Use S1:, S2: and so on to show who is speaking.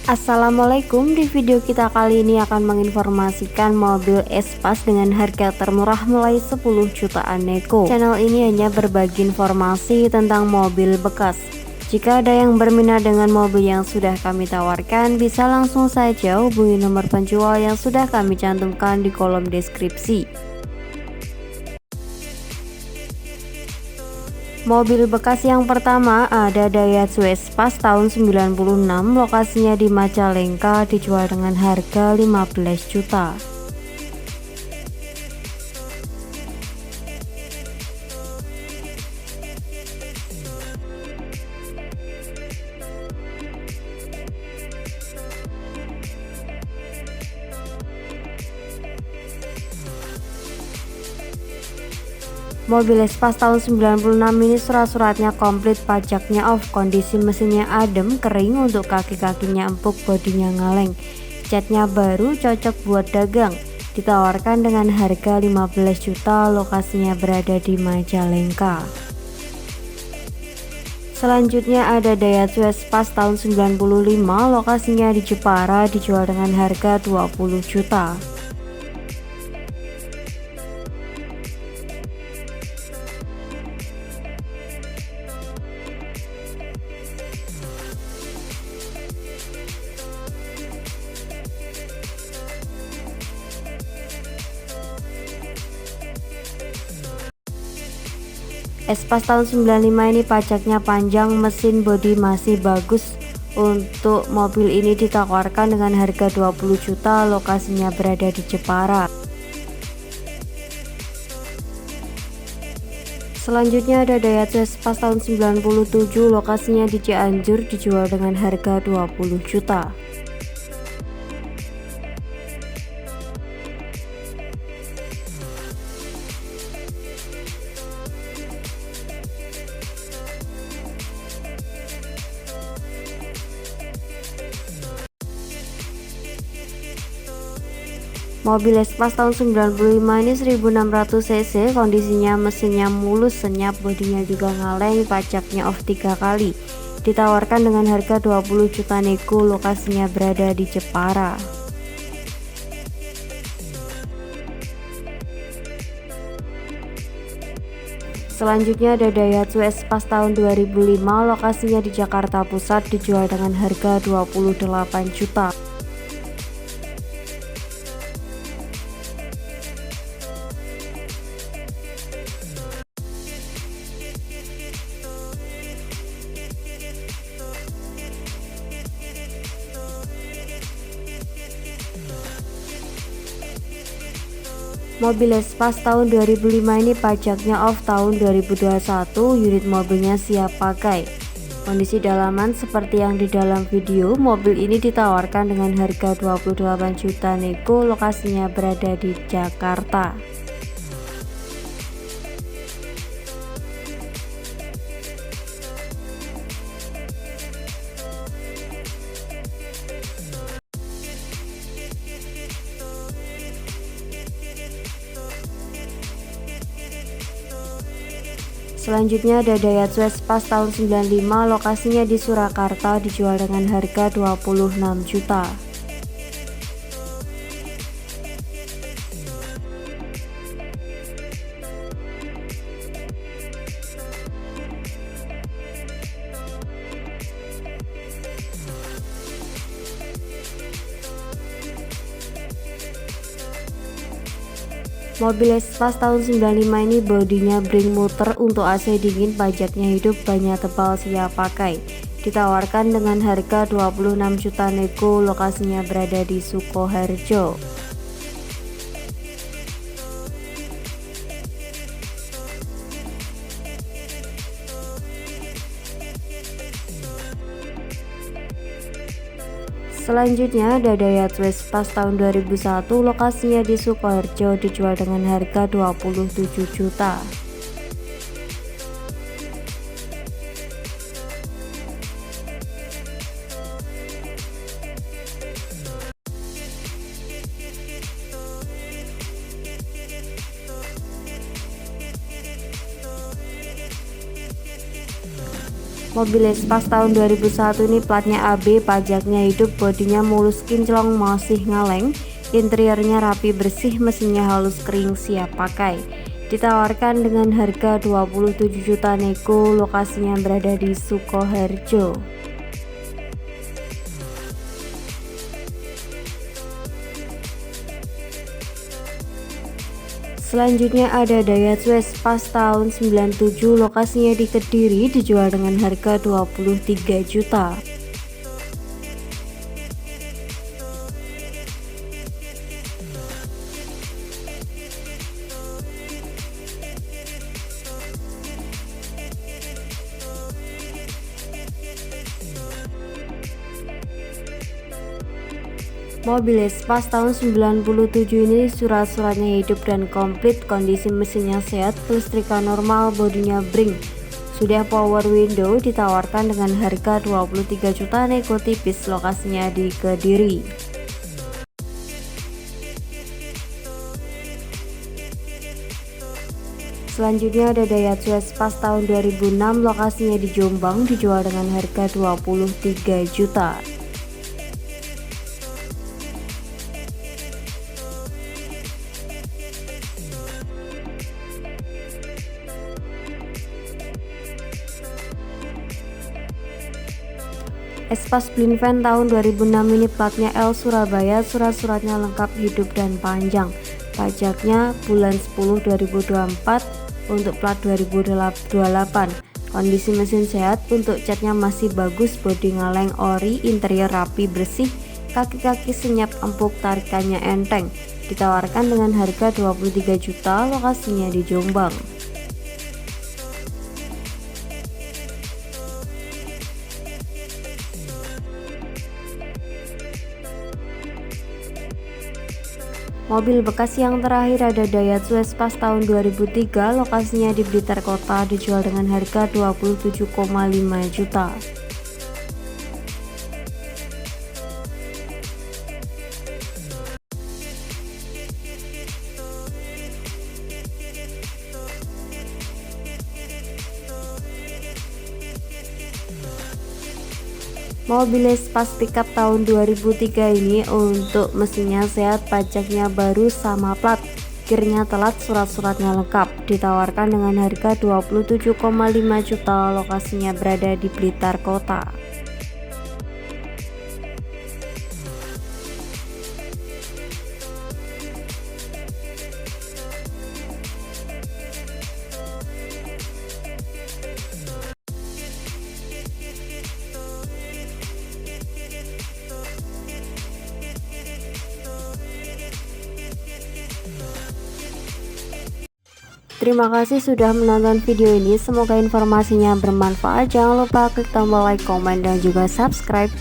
S1: Assalamualaikum, di video kita kali ini akan menginformasikan mobil Espace dengan harga termurah mulai 10 jutaan nego. Channel ini hanya berbagi informasi tentang mobil bekas. Jika ada yang berminat dengan mobil yang sudah kami tawarkan, bisa langsung saja hubungi nomor penjual yang sudah kami cantumkan di kolom deskripsi. Mobil bekas yang pertama ada Daihatsu Espace tahun 96, lokasinya di Majalengka, dijual dengan harga 15 juta. Mobil Espace tahun 96 ini surat-suratnya komplit, pajaknya off, kondisi mesinnya adem, kering untuk kaki-kakinya empuk, bodinya ngaleng, catnya baru, cocok buat dagang. Ditawarkan dengan harga 15 juta, lokasinya berada di Majalengka. Selanjutnya ada Daihatsu Espace tahun 95, lokasinya di Jepara, dijual dengan harga 20 juta. Espace tahun 95 ini pajaknya panjang, mesin bodi masih bagus. Untuk mobil ini ditawarkan dengan harga 20 juta, lokasinya berada di Jepara. Selanjutnya ada Daihatsu Espace tahun 97, lokasinya di Cianjur, dijual dengan harga 20 juta. Mobil Espace tahun 95 ini 1600 cc, kondisinya mesinnya mulus, senyap, bodinya juga ngaleng, pajaknya off 3 kali. Ditawarkan dengan harga 20 juta nego, lokasinya berada di Jepara. Selanjutnya ada Daihatsu Espace tahun 2005, lokasinya di Jakarta Pusat, dijual dengan harga 28 juta. Mobil Espace tahun 2005 ini pajaknya off tahun 2021, unit mobilnya siap pakai. Kondisi dalaman seperti yang di dalam video. Mobil ini ditawarkan dengan harga 28 juta nego, lokasinya berada di Jakarta. Selanjutnya ada Daihatsu Espace tahun 95, lokasinya di Surakarta, dijual dengan harga 26 juta. Mobil Espace tahun 95 ini bodinya bring muter, untuk AC dingin, pajaknya hidup, bannya tebal, siap pakai. Ditawarkan dengan harga 26 juta nego, lokasinya berada di Sukoharjo. Selanjutnya ada Daihatsu Espace tahun 2001, lokasinya di Sukoharjo, dijual dengan harga 27 juta. Mobil Espas tahun 2001 ini platnya AB, pajaknya hidup, bodinya mulus kinclong masih ngaleng, interiornya rapi bersih, mesinnya halus kering siap pakai. Ditawarkan dengan harga 27 juta nego, lokasinya berada di Sukoharjo. Selanjutnya ada Daihatsu Espas tahun 97, lokasinya di Kediri, dijual dengan harga 23 juta. Mobil Espas tahun 97 ini surat-suratnya hidup dan komplit, kondisi mesinnya sehat, kelistrikan normal, bodinya bring, sudah power window, ditawarkan dengan harga 23 juta nego tipis, lokasinya di Kediri. Selanjutnya ada Daihatsu Espas tahun 2006, lokasinya di Jombang, dijual dengan harga 23 juta. Espas Blind Van tahun 2006 ini platnya L Surabaya, surat-suratnya lengkap, hidup dan panjang. Pajaknya bulan 10 2024 untuk plat 2028. Kondisi mesin sehat, untuk catnya masih bagus, bodi ngaleng ori, interior rapi bersih, kaki-kaki senyap empuk, tarikannya enteng. Ditawarkan dengan harga 23 juta, lokasinya di Jombang. Mobil bekas yang terakhir ada Daihatsu Espas tahun 2003, lokasinya di Blitar Kota, dijual dengan harga 27,5 juta. Mobil Espas pickup tahun 2003 ini untuk mesinnya sehat, pajaknya baru sama plat, kirnya telat, surat-suratnya lengkap. Ditawarkan dengan harga 27,5 juta, lokasinya berada di Blitar Kota. Terima kasih sudah menonton video ini, semoga informasinya bermanfaat. Jangan lupa klik tombol like, komen, dan juga subscribe.